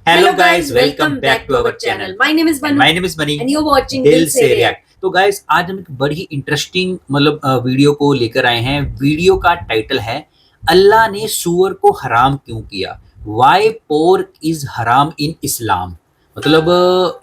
Hello guys, welcome back to our channel. My name is Banu My name is Bunny. and you're watching दिल से react. तो guys आज हम एक बड़ी इंटरेस्टिंग वीडियो को लेकर आए हैं। वीडियो का टाइटल है अल्लाह ने सूअर को हराम क्यों किया, वाई पोर्क इज हराम इन इस्लाम। मतलब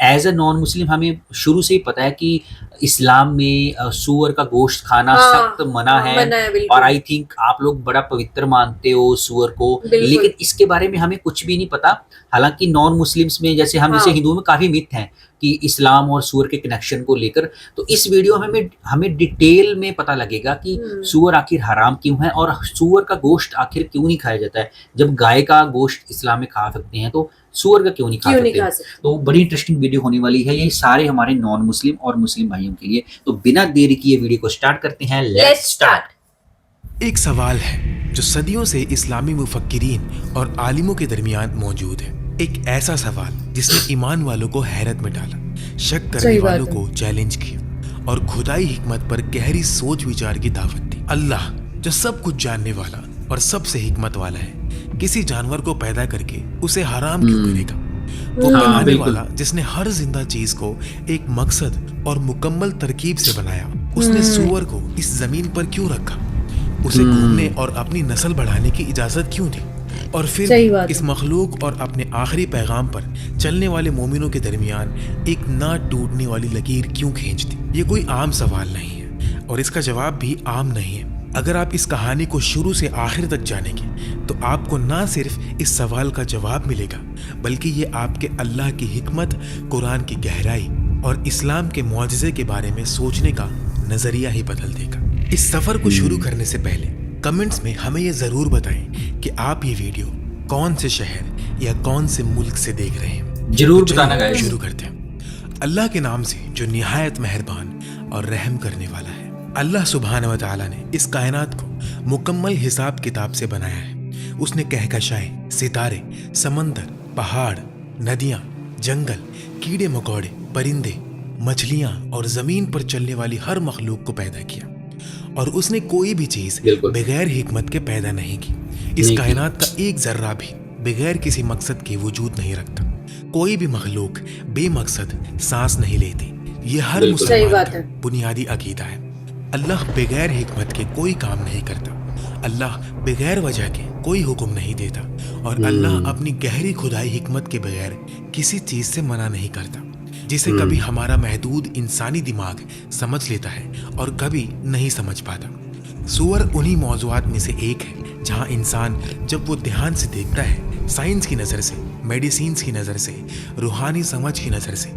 एज अ नॉन मुस्लिम हमें शुरू से ही पता है कि इस्लाम में सूअर का गोश्त खाना हाँ, सख्त मना है बिल्कुल। और आई थिंक आप लोग बड़ा पवित्र मानते हो सूअर को, बिल्कुल। लेकिन इसके बारे में हमें कुछ भी नहीं पता। हालांकि नॉन मुस्लिम्स में जैसे हम जैसे हिंदुओं में काफी मिथ हैं कि इस्लाम और सूअर के कनेक्शन को लेकर, तो इस वीडियो में हमें डिटेल में पता लगेगा कि सूअर आखिर हराम क्यों है और सूअर का गोश्त आखिर क्यों नहीं खाया जाता है। जब गाय का गोश्त इस्लाम में खा सकते हैं तो सूअर का क्यों नहीं खा सकते। तो बड़ी इंटरेस्टिंग वीडियो होने वाली है ये सारे हमारे नॉन मुस्लिम और मुस्लिम भाइयों के लिए। तो बिना देरी किए वीडियो को स्टार्ट करते हैं। Let's start. एक सवाल है जो सदियों से इस्लामी मुफक्किरीन और आलिमों के दरमियान मौजूद है। एक ऐसा सवाल जिसने ईमान वालों को हैरत में डाला, शक करने वालों को चैलेंज किया और खुदाई हिकमत पर गहरी सोच विचार की दावत दी। अल्लाह जो सब कुछ जानने वाला और सबसे हिकमत वाला है, किसी जानवर को पैदा करके उसे हराम क्यों करेगा? वो बनाने वाला जिसने हर जिंदा चीज को एक मकसद और मुकम्मल तरकीब से बनाया, उसने सूअर को इस जमीन पर क्यों रखा? उसे घूमने और अपनी नस्ल बढ़ाने की इजाजत क्यों दी? और फिर इस मखलूक और अपने आखिरी पैगाम पर चलने वाले मोमिनों के दरमियान एक ना टूटने वाली लकीर क्यों खींच दी? ये कोई आम सवाल नहीं है और इसका जवाब भी आम नहीं है। अगर आप इस कहानी को शुरू से आखिर तक जानेंगे तो आपको ना सिर्फ इस सवाल का जवाब मिलेगा, बल्कि ये आपके अल्लाह की हिकमत, कुरान की गहराई और इस्लाम के मुआजिज़े के बारे में सोचने का नजरिया ही बदल देगा। इस सफर को शुरू करने से पहले कमेंट्स में हमें ये जरूर बताएं कि आप ये वीडियो कौन से शहर या कौन से मुल्क से देख रहे हैं। जरूर बताना गाइस। शुरू करते हैं अल्लाह के नाम से जो निहायत मेहरबान और रहम करने वाला है। अल्लाह सुब्हानहू व तआला ने इस कायनात को मुकम्मल हिसाब किताब से बनाया है। उसने कहकशाएं, सितारे, समंदर, पहाड़, नदियां, जंगल, कीड़े मकोड़े, परिंदे, मछलियां और जमीन पर चलने वाली हर मखलूक को पैदा किया और उसने कोई भी चीज बगैर हिकमत के पैदा नहीं की। इस कायनात का एक जर्रा भी बगैर किसी मकसद के वजूद नहीं रखता। कोई भी मखलूक बेमकसद सांस नहीं लेती। ये हर मुसलमान का बुनियादी अकीदा है। अल्लाह बगैर हिकमत के कोई काम नहीं करता। अल्लाह बगैर वजह के कोई हुक्म नहीं देता और अल्लाह अपनी गहरी खुदाई हिकमत के बगैर किसी चीज से मना नहीं करता, जिसे कभी हमारा महदूद इंसानी दिमाग समझ लेता है और कभी नहीं समझ पाता। सूअर उन्हीं मौजूआत में से एक है जहां इंसान जब वो ध्यान से देखता है, साइंस की नज़र से, मेडिसिन्स की नज़र से, रूहानी समझ की नज़र से,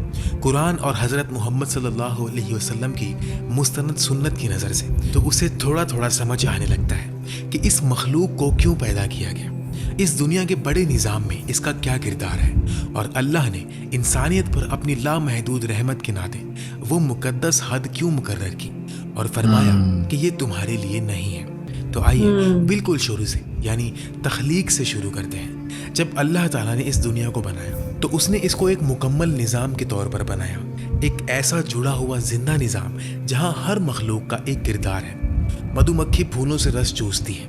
कुरान और हज़रत मोहम्मद सल्लल्लाहु अलैहि वसल्लम की मुस्तनद सुन्नत की नज़र से, तो उसे थोड़ा थोड़ा समझ आने लगता है कि इस मखलूक को क्यों पैदा किया गया, इस दुनिया के बड़े निज़ाम में इसका क्या किरदार है और अल्लाह ने इंसानियत पर अपनी लामहदूद रहमत के नाते वो मुकद्दस हद क्यों मुकर्रर की और फरमाया कि ये तुम्हारे लिए नहीं है। तो आइए बिल्कुल शुरू से यानी तख्लीक से शुरू करते हैं। जब अल्लाह ताला ने इस दुनिया को बनाया तो उसने इसको एक मुकम्मल निज़ाम के तौर पर बनाया, एक ऐसा जुड़ा हुआ जिंदा निज़ाम जहां हर मखलूक का एक किरदार है। मधुमक्खी फूलों से रस चूसती है,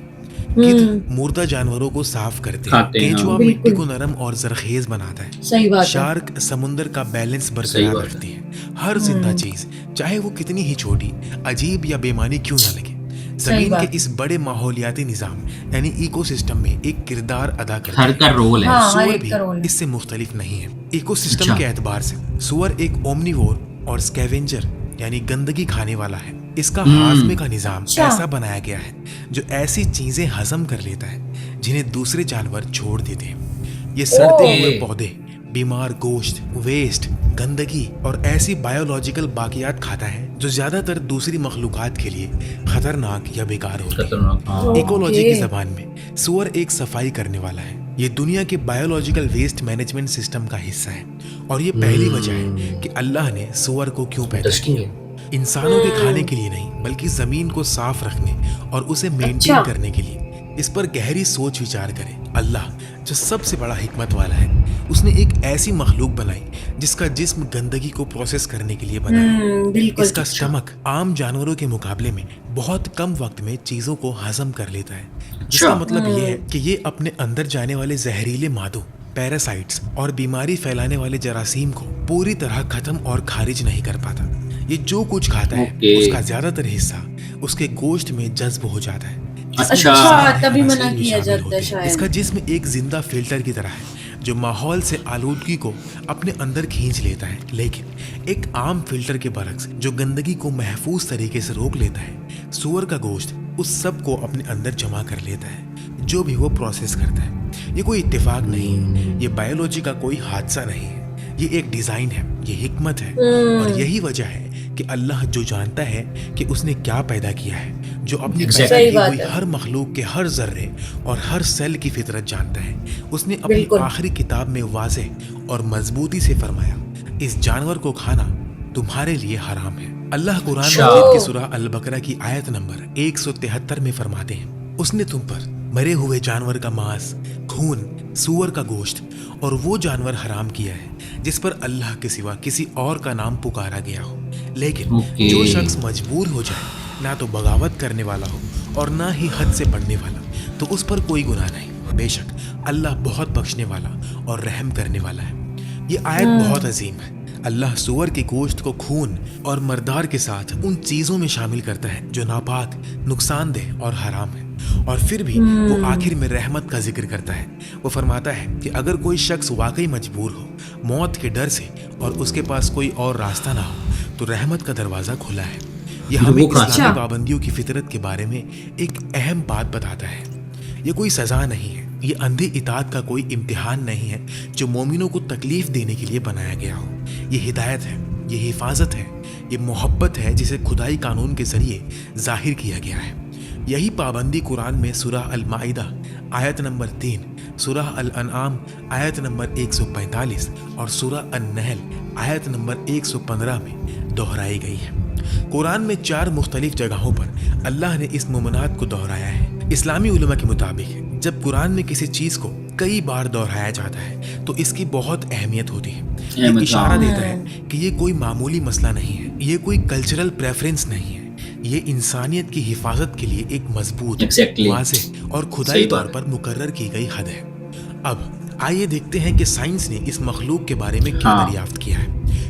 गिद्ध मुर्दा जानवरों को साफ करते हैं, केंचुआ मिट्टी को नरम और जरखेज बनाता है, शार्क समुंदर का बैलेंस बरकरार रखती है। हर जिंदा चीज चाहे वो कितनी ही छोटी, अजीब या बेमानी क्यों ना लगे, जमीन के इस बड़े माहौलियाती निजाम यानी इकोसिस्टम में एक किरदार अदा करता है। हर का रोल है। सूअर भी इससे मुख्तलिफ नहीं है। इकोसिस्टम के एतबार से सूअर एक ओमनिवोर और स्कैवेंजर यानी गंदगी खाने वाला है। इसका हाजमे का निजाम ऐसा बनाया गया है जो ऐसी चीजें हजम कर लेता है जिन्हें दूसरे जानवर छोड़ देते हैं। ये सड़ते हुए पौधे, बीमार गोश्त, वेस्ट, गंदगी और ऐसी बायोलॉजिकल बाकियात खाता है जो ज्यादातर दूसरी मखलूकात के लिए खतरनाक या बेकार होती है। इकोलॉजी की जबान में सूअर एक सफाई करने वाला है। ये दुनिया के बायोलॉजिकल वेस्ट मैनेजमेंट सिस्टम का हिस्सा है और ये पहली वजह है कि अल्लाह ने सूअर को क्यों पैदा किया। इंसानों के खाने के लिए नहीं, बल्कि जमीन को साफ रखने और उसे मेंटेन करने के लिए। इस पर गहरी सोच विचार करें। अल्लाह जो सबसे बड़ा हिकमत वाला है, उसने एक ऐसी मखलूक बनाई जिसका जिस्म गंदगी को प्रोसेस करने के लिए बनाया। इसका स्टमक आम जानवरों के मुकाबले में बहुत कम वक्त में चीजों को हजम कर लेता है, जिसका मतलब ये है कि ये अपने अंदर जाने वाले जहरीले मादों, पैरासाइट्स और बीमारी फैलाने वाले जरासीम को पूरी तरह खत्म और खारिज नहीं कर पाता। ये जो कुछ खाता है उसका ज्यादातर हिस्सा उसके गोश्त में जज्ब हो जाता है। अच्छा, तभी मना किया जाता है शायद। इसका जिस्म एक जिंदा फिल्टर की तरह है जो माहौल से आलूदगी को अपने अंदर खींच लेता है, लेकिन एक आम फिल्टर के बरक्स जो गंदगी को महफूज तरीके से रोक लेता है, सूअर का गोश्त उस सब को अपने अंदर जमा कर लेता है जो भी वो प्रोसेस करता है। ये कोई इत्तेफाक नहीं है, ये बायोलॉजी का कोई हादसा नहीं है, ये एक डिजाइन है, ये हिकमत है। और यही वजह है कि अल्लाह जो जानता है कि उसने क्या पैदा किया है, जो अपनी पैदा की हुई हर मखलूक के हर जर्रे और हर सेल की फितरत जानता है, उसने अपनी आखिरी किताब में वाज़ेह और मजबूती से फरमाया, इस जानवर को खाना तुम्हारे लिए हराम है। अल्लाह कुरान मजीद की सूरह अल बकरा की आयत नंबर 173 में फरमाते हैं, उसने तुम पर मरे हुए जानवर का मांस, खून, सूअर का गोश्त और वो जानवर हराम किया है जिस पर अल्लाह के सिवा किसी और का नाम पुकारा गया हो। लेकिन जो शख्स मजबूर हो जाए, ना तो बगावत करने वाला हो और ना ही हद से बढ़ने वाला, तो उस पर कोई गुनाह नहीं। बेशक अल्लाह बहुत बख्शने वाला और रहम करने वाला है। ये आयत बहुत अजीम है। अल्लाह सूअर के गोश्त को खून और मर्दार के साथ उन चीज़ों में शामिल करता है जो नापाक, नुकसानदेह और हराम है, और फिर भी वो आखिर में रहमत का जिक्र करता है। वो फरमाता है कि अगर कोई शख्स वाकई मजबूर हो, मौत के डर से, और उसके पास कोई और रास्ता ना हो, तो रहमत का दरवाज़ा खुला है। यह हमें इस्लामी पाबंदियों की फितरत के बारे में एक अहम बात बताता है। ये कोई सज़ा नहीं है, ये अंधी इताअत का कोई इम्तिहान नहीं है जो मोमिनों को तकलीफ देने के लिए बनाया गया हो। ये हिदायत है, ये हिफाजत है, ये मोहब्बत है जिसे खुदाई कानून के जरिए जाहिर किया गया है। यही पाबंदी कुरान में सूरह अल माइदा आयत नंबर 3, सूरह अल अनआम आयत नंबर 145 और सूरह अन-नहल आयत नंबर 115 में दोहराई गई है। कुरान में 4 मुख्तलिफ जगहों पर अल्लाह ने इस मुमनात को दोहराया है। इस्लामी उलमा के मुताबिक जब कुरान में किसी चीज़ को कई बार दोहराया जाता है तो इसकी बहुत अहमियत होती है। ये इशारा देता है कि ये कोई मामूली मसला नहीं है, ये कोई कल्चरल प्रेफरेंस नहीं है, ये इंसानियत की हिफाजत के लिए एक मजबूत, वाज़ेह और खुदाई तौर पर मुकर्रर की गई हद है। अब आइए देखते हैं कि साइंस ने इस मखलूक के बारे में क्या दरियाफ्त किया है,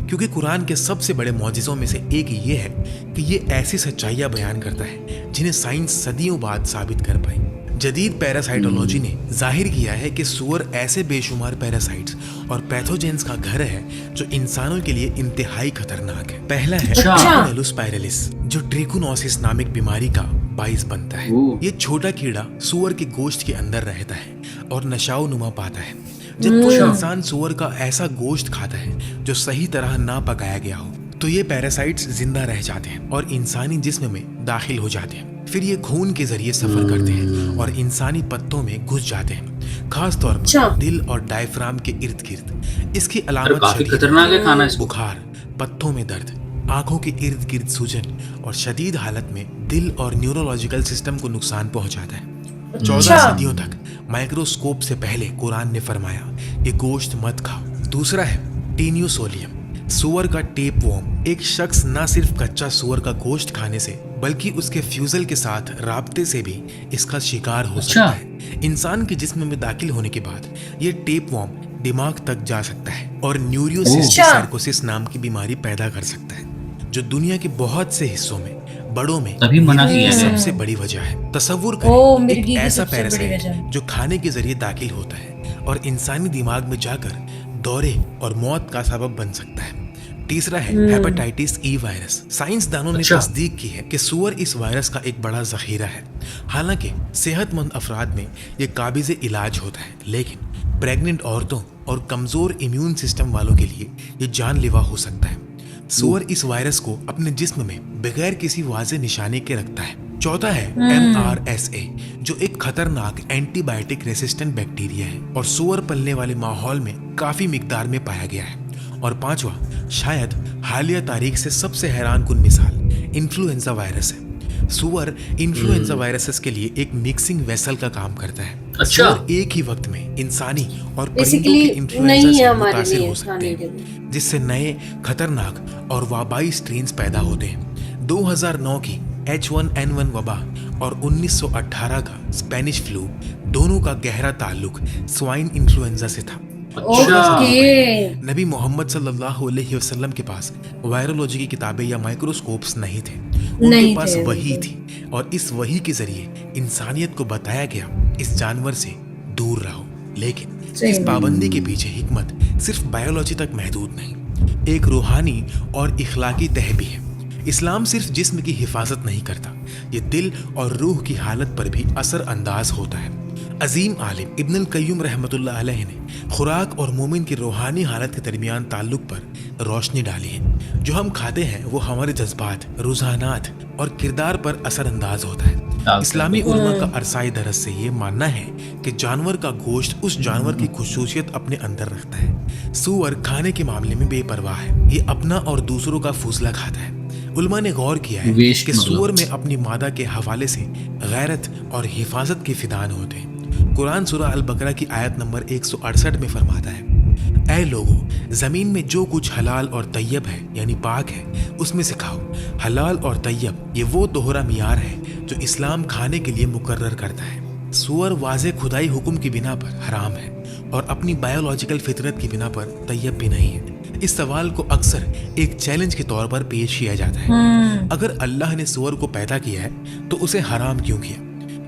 क्योंकि कुरान के सबसे बड़े मौजिज़ों में से एक ये है कि ये ऐसी सच्चाइयाँ बयान करता है जिन्हें साइंस सदियों बाद साबित कर पाई। जदीद पैरासाइटोलॉजी ने जाहिर किया है कि सूअर ऐसे बेशुमार पैरासाइट्स और पैथोजेंस का घर है जो इंसानों के लिए इंतहाई खतरनाक है। पहला है ट्रिकोनेलुस स्पाइरलिस, जो ट्रिकोनोसिस नामक बीमारी का बाइस बनता है। ये छोटा कीड़ा सूअर के गोश्त के अंदर रहता है और नशाओ नुमा पाता है। जब कोई इंसान सूअर का ऐसा गोश्त खाता है जो सही तरह ना पकाया गया हो, तो ये पैरासाइट्स जिंदा रह जाते हैं और इंसानी जिस्म में दाखिल हो जाते हैं। फिर ये खून के जरिए सफर करते हैं और इंसानी पत्तों में घुस जाते हैं, खास तौर पर दिल और डायफ्राम के इर्द गिर्द। इसकी अलामत खतरनाक है खाना, बुखार, पत्तों में दर्द, आंखों के इर्द गिर्द सूजन और शदीद हालत में दिल और न्यूरोलॉजिकल सिस्टम को नुकसान पहुंचाता है। 14 सदियों तक माइक्रोस्कोप से पहले कुरान ने फरमाया ये गोश्त मत खाओ। दूसरा है टीनियोसोलियम, सूअर का टेप वॉर्म। एक शख्स न सिर्फ कच्चा सूअर का गोश्त खाने से बल्कि उसके फ्यूजल के साथ राब्ते से भी इसका शिकार हो सकता है। इंसान के जिस्म में दाखिल होने के बाद ये टेप वॉर्म दिमाग तक जा सकता है और न्यूरोसिस्टिक सार्कोसिस नाम की बीमारी पैदा कर सकता है, जो दुनिया के बहुत से हिस्सों में बड़ों में सबसे बड़ी वजह है। तसव्वुर करें एक ऐसा पैरासाइट जो खाने के जरिए दाखिल होता है और इंसानी दिमाग में जाकर दौरे और मौत का सबब बन सकता है। तीसरा है हेपेटाइटिस ई वायरस। साइंसदानों ने तस्दीक की है कि सूअर इस वायरस का एक बड़ा जखीरा है। हालांकि सेहतमंद अफराद में ये काबिज इलाज होता है, लेकिन प्रेग्नेंट औरतों और कमजोर इम्यून सिस्टम वालों के लिए ये जानलेवा हो सकता है। सूअर इस वायरस को अपने जिस्म में बगैर किसी वाज़ेह निशाने के रखता है। चौथा है MRSA, जो एक खतरनाक एंटीबायोटिक रेसिस्टेंट बैक्टीरिया है और सूअर पलने वाले माहौल में काफी मिकदार में पाया गया है। और पांचवा, शायद हालिया तारीख से सबसे हैरान कुन मिसाल, इन्फ्लुएंजा वायरस है। सूअर इन्फ्लुएंजा वायरसेस के लिए एक मिक्सिंग वेसल का काम करता है। सूअर एक ही वक्त में इंसानी और परिंदों के इन्फ्लुएंजा से मुतासिर हो सकते हैं, जिससे नए खतरनाक और वाबाई स्ट्रेन्स पैदा होते हैं। 2009 की H1N1 वबा और 1918 का स्पेनिश फ्लू, दोनों का गहरा ताल्लुक स्वाइन इन्फ्लुएंजा से था। اوکے. نبی محمد صلی اللہ علیہ وسلم کے پاس وائرولوجی کی کتابیں یا مائکروسکوپس نہیں تھے، ان کے پاس وحی تھی، اور اس وحی کے ذریعے انسانیت کو بتایا گیا اس جانور سے دور رہو. لیکن اس پابندی کے پیچھے حکمت صرف بایولوجی تک محدود نہیں، ایک روحانی اور اخلاقی تہ بھی ہے. اسلام صرف جسم کی حفاظت نہیں کرتا، یہ دل اور روح کی حالت پر بھی اثر انداز ہوتا ہے. عظیم عالم ابن القیم رحمۃ اللہ علیہ نے خوراک اور مومن کی روحانی حالت کے درمیان تعلق پر روشنی ڈالی ہے. جو ہم کھاتے ہیں وہ ہمارے جذبات، رجحانات اور کردار پر اثر انداز ہوتا ہے. اسلامی علماء کا عرصۂ درس سے یہ ماننا ہے کہ جانور کا گوشت اس جانور کی خصوصیت اپنے اندر رکھتا ہے. سور کھانے کے معاملے میں بے پرواہ ہے، یہ اپنا اور دوسروں کا فضلہ کھاتا ہے. علماء نے غور کیا ہے کہ سور میں اپنی مادہ کے حوالے سے غیرت اور حفاظت کے فدان ہوتے ہیں. قرآن سورہ البقرہ کی آیت نمبر 168 میں فرماتا ہے، اے لوگو، زمین میں جو کچھ حلال اور طیب ہے یعنی پاک ہے اس میں سے کھاؤ. حلال اور طیب یہ وہ دوہرا معیار ہے جو اسلام کھانے کے لیے مقرر کرتا ہے. سور واضح خدائی حکم کی بنا پر حرام ہے اور اپنی بایولوجیکل فطرت کی بنا پر طیب بھی نہیں ہے. اس سوال کو اکثر ایک چیلنج کے طور پر پیش کیا جاتا ہے، اگر اللہ نے سور کو پیدا کیا ہے تو اسے حرام کیوں کیا؟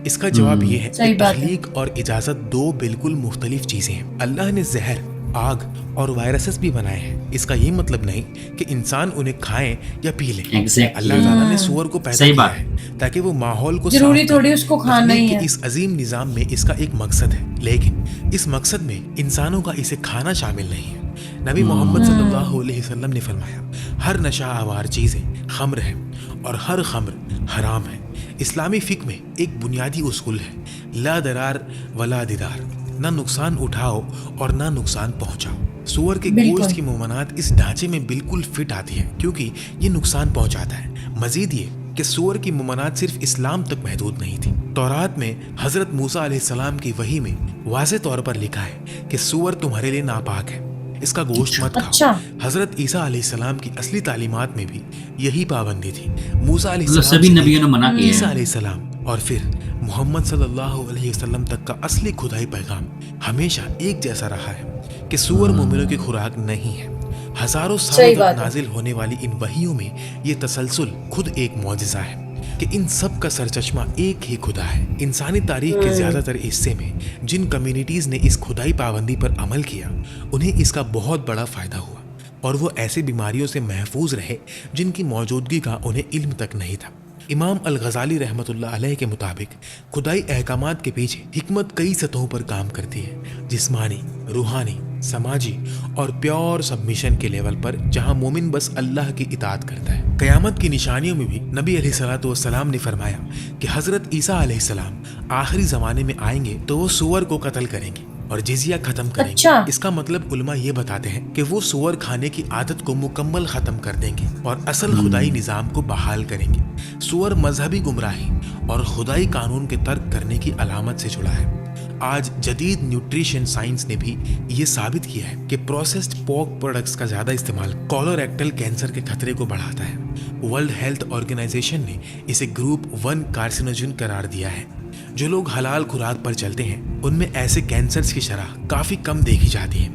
اس کا جواب یہ ہے کہ تخلیق اور اجازت دو بالکل مختلف چیزیں ہیں. اللہ نے زہر، آگ اور وائرسز بھی بنائے ہیں، اس کا یہ مطلب نہیں کہ انسان انہیں کھائیں یا پی لیں. اللہ تعالیٰ نے سور کو پیدا کیا ہے تاکہ وہ ماحول کو ضروری تھوڑی اس کو کھانا ہی ہے. اس عظیم نظام میں اس کا ایک مقصد ہے، لیکن اس مقصد میں انسانوں کا اسے کھانا شامل نہیں ہے. نبی محمد صلی اللہ علیہ وسلم نے فرمایا، ہر نشہ آور چیزیں خمر ہے اور ہر خمر حرام ہے. اسلامی فقہ میں ایک بنیادی اصول ہے، لا درار ولا دیدار، نہ نقصان اٹھاؤ اور نہ نقصان پہنچاؤ. سور کے گوشت کی ممانعت اس ڈھانچے میں بالکل فٹ آتی ہے کیونکہ یہ نقصان پہنچاتا ہے. مزید یہ کہ سور کی ممانعت صرف اسلام تک محدود نہیں تھی. تورات میں حضرت موسیٰ علیہ السلام کی وحی میں واضح طور پر لکھا ہے کہ سور تمہارے لیے ناپاک ہے، اس کا گوشت مت کھاؤ. حضرت عیسیٰ علیہ السلام کی اصلی تعلیمات میں بھی یہی پابندی تھی. موسیٰ علیہ السلام سبھی نبیوں نے منع کیا ہے. عیسیٰ علیہ السلام اور پھر محمد صلی اللہ علیہ وسلم تک کا اصلی خدائی پیغام ہمیشہ ایک جیسا رہا ہے کہ سور مومنوں کی خوراک نہیں ہے. ہزاروں سالوں تک نازل ہونے والی ان وحیوں میں یہ تسلسل خود ایک معجزہ ہے کہ ان سب کا سرچشمہ ایک ہی خدا ہے. انسانی تاریخ کے زیادہ تر حصے میں جن کمیونٹیز نے اس خدائی پابندی پر عمل کیا انہیں اس کا بہت بڑا فائدہ ہوا، اور وہ ایسی بیماریوں سے محفوظ رہے جن کی موجودگی کا انہیں علم تک نہیں تھا. امام الغزالی رحمۃ اللہ علیہ کے مطابق خدائی احکامات کے پیچھے حکمت کئی سطحوں پر کام کرتی ہے، جسمانی، روحانی، سماجی اور پیور سبمیشن کے لیول پر، جہاں مومن بس اللہ کی اطاعت کرتا ہے. قیامت کی نشانیوں میں بھی نبی علیہ الصلوۃ والسلام نے فرمایا کہ حضرت عیسیٰ علیہ السلام آخری زمانے میں آئیں گے تو وہ سور کو قتل کریں گے اور جزیہ ختم کریں گے. اس کا مطلب علماء یہ بتاتے ہیں کہ وہ سور کھانے کی عادت کو مکمل ختم کر دیں گے اور اصل خدائی نظام کو بحال کریں گے. سور مذہبی گمراہی اور خدائی قانون کے ترک کرنے کی علامت سے جڑا ہے. آج جدید نیوٹریشن سائنس نے بھی یہ ثابت کیا ہے کہ پروسیسڈ پورک پروڈکٹس کا زیادہ استعمال کولوریکٹل کینسر کے خطرے کو بڑھاتا ہے. ورلڈ ہیلتھ آرگنائزیشن نے اسے گروپ 1 کارسینوجن قرار دیا ہے. جو لوگ حلال خوراک پر چلتے ہیں ان میں ایسے کینسرز کی شرح کافی کم دیکھی جاتی ہے.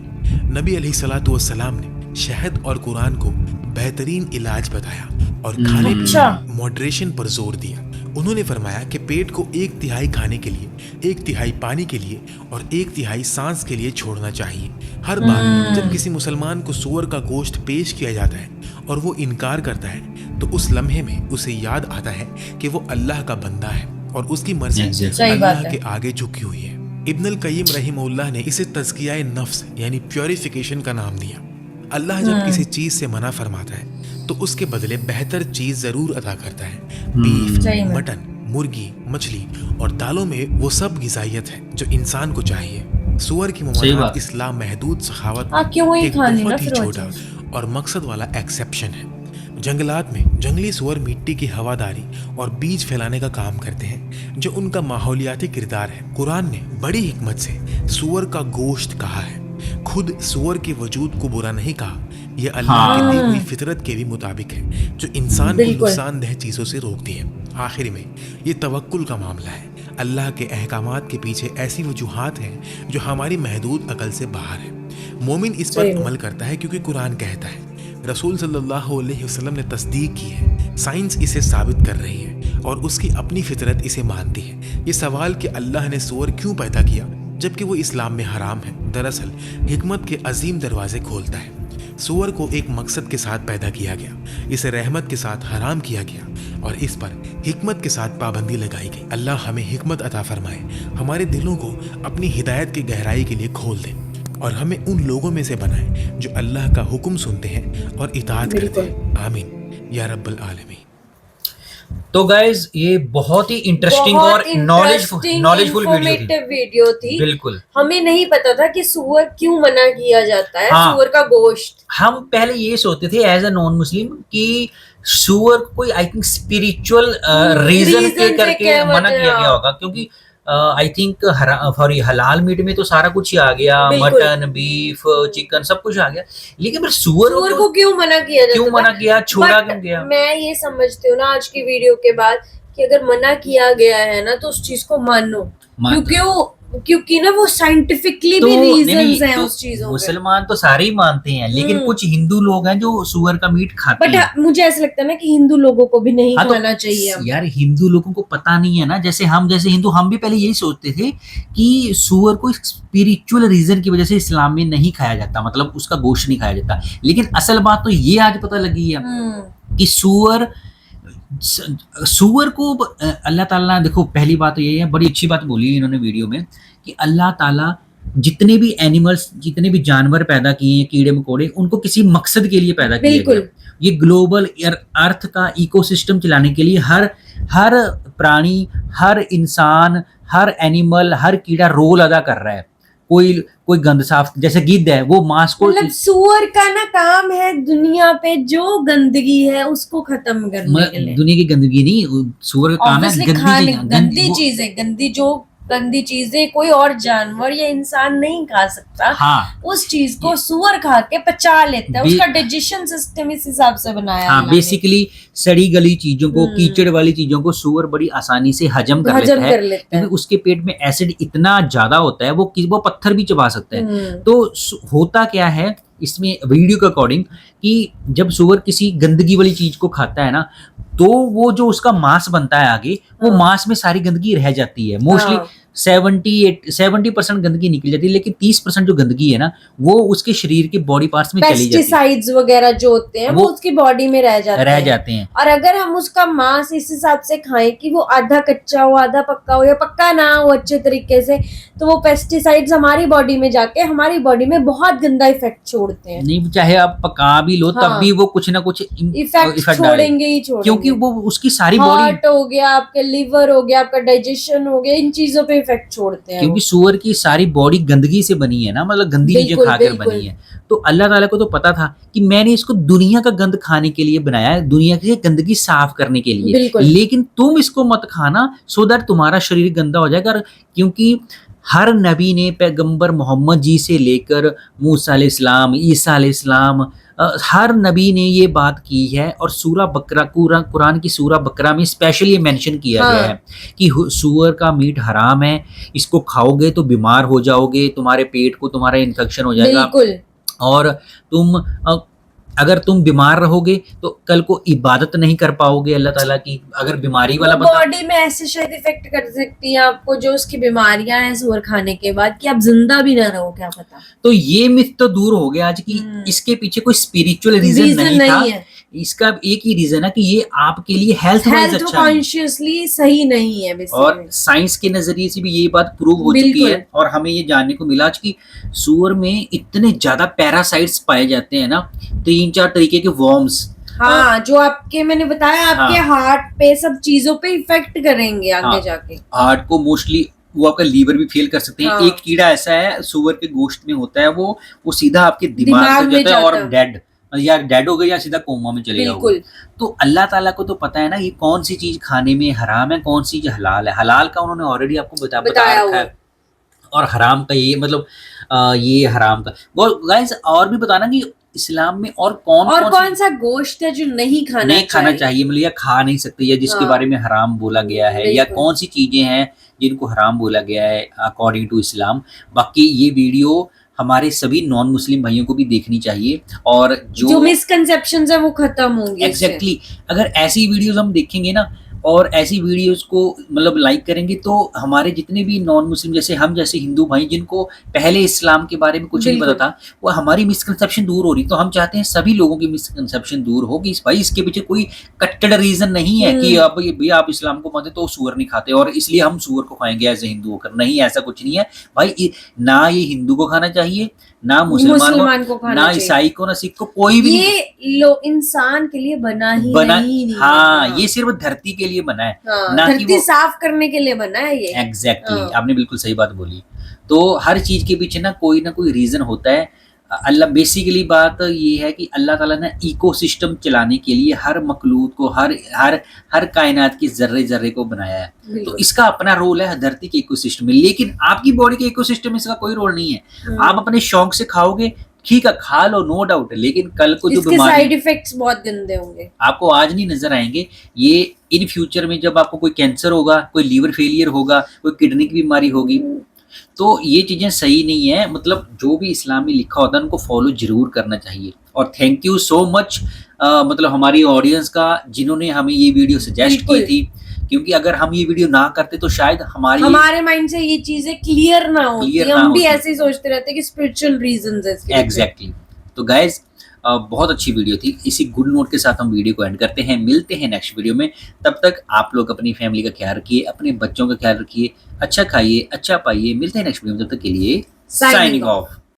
نبی علیہ الصلوۃ والسلام نے شہد اور قرآن کو بہترین علاج بتایا اور کھانے پینے ماڈریشن پر زور دیا. انہوں نے فرمایا کہ پیٹ کو 1/3 کھانے کے لیے، 1/3 پانی کے لیے اور 1/3 سانس کے لیے چھوڑنا چاہیے. ہر بار جب کسی مسلمان کو سور کا گوشت پیش کیا جاتا ہے اور وہ انکار کرتا ہے تو اس لمحے میں اسے یاد آتا ہے کہ وہ اللہ کا بندہ ہے اور اس کی مرضی اللہ کے آگے جھکی ہوئی ہے. ابن القیم رحمہ اللہ نے اسے تزکیہ نفس یعنی پیوریفیکیشن کا نام دیا. اللہ جب کسی چیز سے منع فرماتا ہے تو اس کے بدلے بہتر چیز ضرور عطا کرتا ہے. بیف، مٹن، مرغی، مچھلی اور دالوں میں وہ سب غذائیت ہے جو انسان کو چاہیے. سور کی ممانعت اسلام محدود سخاوت ایک بہت ہی چھوٹا اور مقصد والا ایکسیپشن ہے. جنگلات میں جنگلی سور مٹی کی ہواداری اور بیج پھیلانے کا کام کرتے ہیں جو ان کا ماحولیاتی کردار ہے. قرآن نے بڑی حکمت سے سور کا گوشت کہا ہے، خود سور کے وجود کو برا نہیں کہا. یہ اللہ کی دی ہوئی فطرت کے بھی مطابق ہے جو انسان کو نقصان دہ چیزوں سے روکتی ہے. آخر میں یہ توکل کا معاملہ ہے. اللہ کے احکامات کے پیچھے ایسی وجوہات ہیں جو ہماری محدود عقل سے باہر ہیں. मोमिन इस पर अमल करता है क्योंकि कुरान कहता है, रसूल सल्लल्लाहु अलैहि वसल्लम ने तस्दीक की है, साइंस इसे साबित कर रही है और उसकी अपनी फितरत इसे मानती है। ये सवाल कि अल्लाह ने सूअर क्यों पैदा किया जबकि वो इस्लाम में हराम है, दरअसल हिकमत के अजीम दरवाजे खोलता है। सूअर को एक मकसद के साथ पैदा किया गया, इसे रहमत के साथ हराम किया गया और इस पर हिकमत के साथ पाबंदी लगाई गई। अल्लाह हमें हिकमत अता फरमाए, हमारे दिलों को अपनी हिदायत की गहराई के लिए खोल दे और हमें उन लोगों में से बनाए जो अल्लाह का हुक्म सुनते हैं और इताअत करते हैं। आमीन या रब्बल आलमीन। तो गाइज ये बहुत ही इंटरेस्टिंग और नॉलेजफुल वीडियो थी। बिल्कुल, हमें नहीं पता था कि सूअर क्यों मना किया जाता है। हाँ, सूअर का गोश्त हम पहले ये सोचते थे एज अ नॉन मुस्लिम कि सूअर कोई आई थिंक स्पिरिचुअल रीजन के करके मना किया गया होगा, क्योंकि आई थिंक हलाल मीट में तो सारा कुछ ही आ गया, मटन, बीफ, चिकन सब कुछ आ गया, लेकिन फिर सूअर को क्यों मना किया जाता, क्यों मना किया, छोड़ा क्यों गया? मैं ये समझती हूँ ना आज की वीडियो के बाद कि अगर मना किया गया है ना तो उस चीज को मानो, क्योंकि ना वो साइंटिफिकली भी रीजंस हैं उस चीजों के। मुसलमान तो सारे ही मानते हैं, लेकिन कुछ हिंदू लोग हैं जो सूअर का मीट खाते हैं। बट मुझे ऐसा लगता है ना कि हिंदू लोगों को भी नहीं खाना चाहिए। यार हिंदू लोगों को पता नहीं है ना, जैसे हिंदू हम भी पहले यही सोचते थे कि सूअर को स्पिरिचुअल रीजन की वजह से इस्लाम में नहीं खाया जाता, मतलब उसका गोश्त नहीं खाया जाता। लेकिन असल बात तो ये आज पता लगी है कि सूअर को अल्लाह ताला, देखो पहली बात तो ये है, बड़ी अच्छी बात बोली इन्होंने वीडियो में कि अल्लाह ताला जितने भी एनिमल्स, जितने भी जानवर पैदा किए हैं, कीड़े मकोड़े, उनको किसी मकसद के लिए पैदा किया गया। ये ग्लोबल अर्थ का इकोसिस्टम चलाने के लिए हर प्राणी, हर इंसान, हर एनिमल, हर कीड़ा रोल अदा कर रहा है। कोई गंद साफ, जैसे गिद्ध है वो मांस को, मतलब सूअर का ना काम है दुनिया पे जो गंदगी है उसको खत्म करने के लिए। दुनिया की गंदगी नहीं, सूअर का काम है गंदी चीजें कोई और जानवर या इंसान नहीं खा सकता। हाँ, उस चीज को सूअर खा के पचा लेता है, उसका डाइजेशन सिस्टम इस हिसाब से बनाया है। हाँ, बेसिकली सड़ी गली चीजों को, कीचड़ वाली चीजों को सूअर बड़ी आसानी से हजम कर लेता है, क्योंकि उसके पेट में एसिड इतना ज्यादा होता है, वो पत्थर भी चबा सकता है। तो होता क्या है इसमें वीडियो के अकॉर्डिंग कि जब सूअर किसी गंदगी वाली चीज को खाता है ना, तो वो जो उसका मांस बनता है आगे, वो मांस में सारी गंदगी रह जाती है। मोस्टली 70% गंदगी निकल जाती है, लेकिन 30% जो गंदगी है ना वो उसके शरीर के बॉडी पार्ट्स में चली जाती है। पेस्टिसाइड्स वगैरह जो होते हैं वो उसकी बॉडी में रह जाते हैं। और अगर हम उसका मांस इस हिसाब से खाएं कि वो आधा कच्चा हो, आधा पक्का हो या पक्का ना हो अच्छे तरीके से, तो वो पेस्टिसाइड्स हमारी बॉडी में जाके हमारी बॉडी में बहुत गंदा इफेक्ट छोड़ते हैं। नहीं, चाहे आप पका भी लो तब भी वो कुछ ना कुछ इफेक्ट छोड़ेंगे ही छोड़ेंगे, क्योंकि वो उसकी सारी बॉडी, हार्ट हो गया, आपके लिवर हो गया, आपका डाइजेशन हो गया, इन चीजों पे इफेक्ट छोड़ते हैं। क्योंकि सूअर की सारी बॉडी गंदगी से बनी है ना, मतलब गंदी चीजें खाकर बनी है। तो अल्लाह ताला को तो पता था कि मैंने इसको दुनिया का गंद खाने के लिए बनाया है, दुनिया की गंदगी साफ करने के लिए, लेकिन तुम इसको मत खाना सो दैट तुम्हारा शरीर गंदा हो जाएगा। क्योंकि हर नबी ने, पैगंबर मोहम्मद जी से लेकर मूसा अलैहिस्सलाम, ईसा अलैहिस्सलाम, हर नबी ने ये बात की है। और सूरा बकरा, कुरान की सूरा बकरा में स्पेशली मेंशन किया गया है कि सूअर का मीट हराम है, इसको खाओगे तो बीमार हो जाओगे, तुम्हारे पेट को तुम्हारा इन्फेक्शन हो जाएगा, और अगर तुम बीमार रहोगे तो कल को इबादत नहीं कर पाओगे अल्लाह ताला की। अगर बीमारी वाला बॉडी में ऐसे शायद इफेक्ट कर सकती है आपको जो उसकी बीमारियां हैं सूअर खाने के बाद, कि आप जिंदा भी ना रहो, क्या पता। तो ये मिथ तो दूर हो गया आज की, इसके पीछे कोई स्पिरिचुअल रीजन नहीं था। इसका एक ही रीजन है कि ये आपके लिए हेल्थ वाइज अच्छा कॉन्शियसली सही नहीं है। और साइंस के नजरिए से भी ये बात प्रूव हो चुकी है, और हमें ये जानने को मिला कि सूअर में इतने ज्यादा पैरासाइट्स पाए जाते हैं ना, 3-4 तरीके के वर्म्स, हाँ, जो आपके, मैंने बताया आपके हार्ट पे, सब चीजों पे इफेक्ट करेंगे आगे जाके। हार्ट को मोस्टली वो आपका लीवर भी फेल कर सकते हैं। एक कीड़ा ऐसा है सूअर के गोश्त में होता है, वो सीधा आपके दिमाग में जाता है और डेड हो गए या सीधा कोमा में चले जाओगे। तो अल्लाह ताला को तो पता है ना ये कौन सी चीज खाने में हराम है, कौन सी चीज हलाल है। हलाल का उन्होंने ऑलरेडी आपको बता रखा है, और हराम का ये मतलब ये हराम का। गाइस और भी बताना कि इस्लाम में और कौन सा गोश्त है जो नहीं खाना चाहिए, मतलब या खा नहीं सकते, या जिसके बारे में हराम बोला गया है, या कौन सी चीजें हैं जिनको हराम बोला गया है अकॉर्डिंग टू इस्लाम। बाकी ये वीडियो ہمارے سبھی نان مسلم بھائیوں کو بھی دیکھنی چاہیے, اور جو مسکنسیپشنز ہیں وہ ختم ہوں گے. ایگزیکٹلی, اگر ایسی ویڈیوز ہم دیکھیں گے نا اور ایسی ویڈیوز کو مطلب لائک کریں گے تو ہمارے جتنے بھی نان مسلم جیسے ہم جیسے ہندو بھائی جن کو پہلے اسلام کے بارے میں کچھ نہیں پتا تھا, وہ ہماری مسکنسیپشن دور ہو رہی. تو ہم چاہتے ہیں سبھی لوگوں کی مسکنسیپشن دور ہوگی بھائی. اس کے پیچھے کوئی کٹڑ ریزن نہیں ہے کہ اب بھائی آپ اسلام کو مانتے تو سور نہیں کھاتے اور اس لیے ہم سور کو کھائیں گے ایز اے ہندو ہو کر. نہیں, ایسا کچھ نہیں ہے بھائی. نہ یہ ہندو کو کھانا چاہیے, نہ مسلمان کو, نہ عیسائی کو, نہ سکھ کو, کوئی بھی. یہ انسان کے لیے بنا ہی نہیں. ہاں, یہ صرف دھرتی کے لیے بنا ہے, دھرتی صاف کرنے کے لیے بنا ہے یہ. ایگزیکٹلی, آپ نے بالکل صحیح بات بولی. تو ہر چیز کے پیچھے نا کوئی ریزن ہوتا ہے. اللہ بیسیکلی بات یہ ہے کہ اللہ تعالیٰ نے ایکو سسٹم چلانے کے لیے ہر مخلوق کو ہر کائنات کے ذرے کو بنایا ہے. تو اس کا اپنا رول ہے دھرتی کے ایکو سسٹم میں, لیکن آپ کی باڈی کے ایکو سسٹم میں اس کا کوئی رول نہیں ہے. آپ اپنے شوق سے کھاؤ گے, ٹھیک ہے کھا لو, نو ڈاؤٹ, لیکن کل کو جو بیماری سائیڈ ایفیکٹس بہت گندے ہوں گے, آپ کو آج نہیں نظر آئیں گے. یہ ان فیوچر میں جب آپ کو کوئی کینسر ہوگا, کوئی لیور فیلئر ہوگا, کوئی کڈنی کی بیماری ہوگی, تو یہ چیزیں صحیح نہیں ہیں. مطلب جو بھی اسلام میں لکھا ہوتا ہے ان کو فالو ضرور کرنا چاہیے. اور تھینک یو سو مچ مطلب ہماری آڈینس کا جنہوں نے ہمیں یہ ویڈیو سجیسٹ کی تھی, کیونکہ اگر ہم یہ ویڈیو نہ کرتے تو شاید ہمارے مائنڈ سے یہ چیزیں کلیئر نہ ہوتی. ہم بھی ایسے ہی سوچتے رہتے کہ اسپرچل ریزنز ہیں. ایگزیکٹلی. تو گائز بہت اچھی ویڈیو تھی. اسی گڈ نوٹ کے ساتھ ہم ویڈیو کو اینڈ کرتے ہیں. ملتے ہیں نیکسٹ ویڈیو میں. تب تک آپ لوگ اپنی فیملی کا خیال رکھیے, اپنے بچوں کا خیال رکھیے, اچھا کھائیے, اچھا پائیے. ملتے ہیں نیکسٹ ویڈیو میں, تب تک کے لیے سائننگ آف.